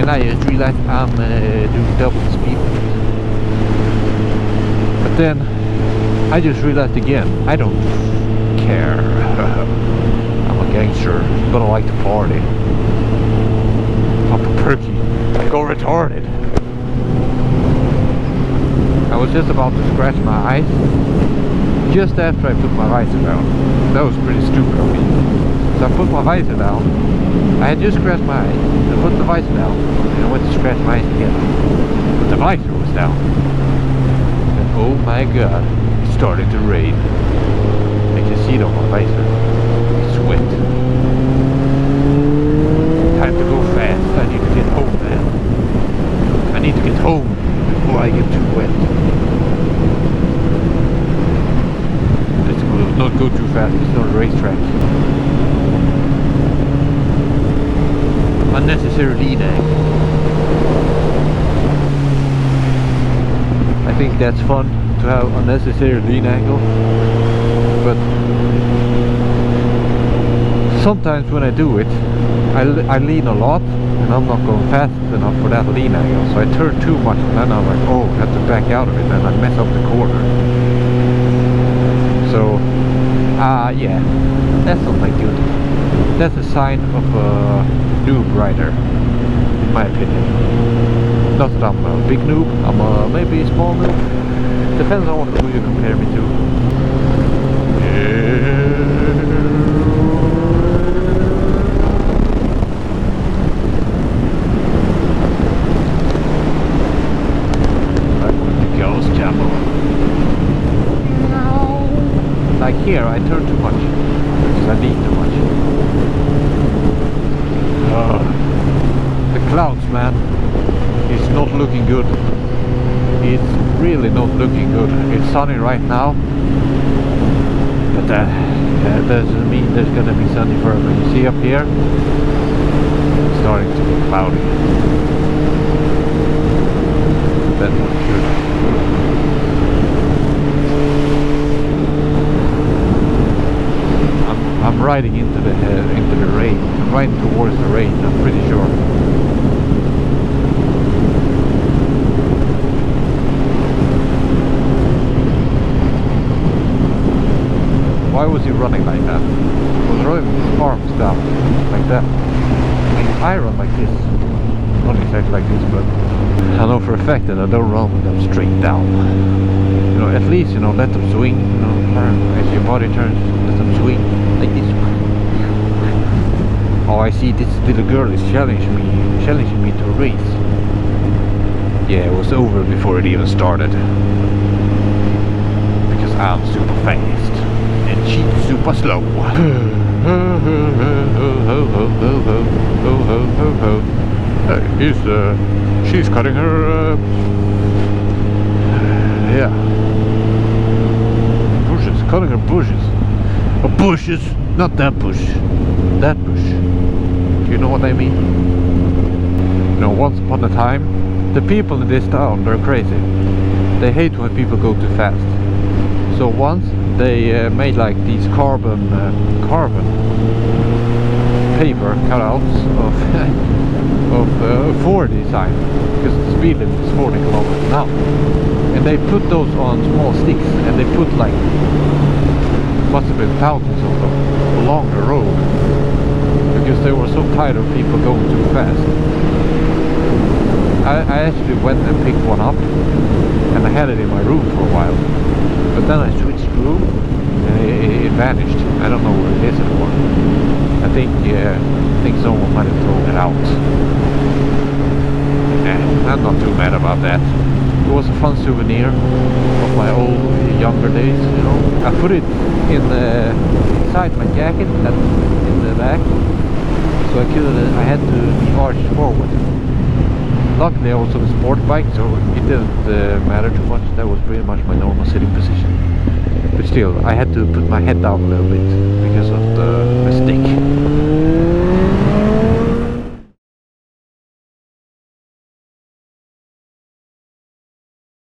and I just realized I'm doing double the speed limit. But then I just realized again, I don't care. I'm a gangster, but I like to party. Pop a perky, go retarded. I was just about to scratch my eyes just after I put my visor down. That was pretty stupid of me. So I put my visor down. I had just scratched my eyes. I put the visor down and I went to scratch my eyes again. But the visor was down. And oh my god, it's starting to rain. I can see it on my visor. It's wet. Time to go fast. I need to get home, man. I need to get home before I get too wet. Let's not go too fast. It's not a racetrack. Unnecessary lead angle. I think that's fun to have unnecessary lean angle, but sometimes when I do it, I lean a lot and I'm not going fast enough for that lean angle, so I turn too much and then I'm like, oh, I have to back out of it and I mess up the corner. So yeah, that's not that good. That's a sign of a noob rider, in my opinion. Not that I'm a big noob, I'm maybe a small noob. Depends on who you compare me to. I'm going to Ghost Chapel. Like here, I turn too much because I lean too much. The clouds, man, it's not looking good. It's really not looking good. It's sunny right now, but that doesn't mean there's gonna be sunny forever. You see up here, it's starting to be cloudy. That's not good. I'm riding into the rain. I'm riding towards the rain, I'm pretty sure. Why was he running like that? He was running with his arms down, like that. I mean, I run like this. Not exactly like this, but I know for a fact that I don't run with them straight down. You know, at least, you know, let them swing, you know, as your body turns, let them swing, like this. Oh, I see, this little girl is challenging me to a race. Yeah, it was over before it even started. Because I'm super fast. And she's super slow. She's cutting her, yeah, bushes, cutting her bushes. Oh, bushes, not that bush, that bush. Do you know what I mean? You know, once upon a time, the people in this town, they're crazy. They hate when people go too fast. So once they made like these carbon paper cutouts of 40 sign, because the speed limit is 40 kilometers an hour, and they put those on small sticks, and they put like, must have been thousands of them along the road, because they were so tired of people going too fast. I actually went and picked one up, and I had it in my room for a while, but then I switched room and it vanished. I don't know where it is anymore. I think someone might have thrown it out. I'm not too mad about that. It was a fun souvenir of my old younger days, you know. I put it inside my jacket, in the back, so I had to be arched forward. Luckily I was on a sport bike, so it didn't matter too much. That was pretty much my normal sitting position. But still, I had to put my head down a little bit because of the stick.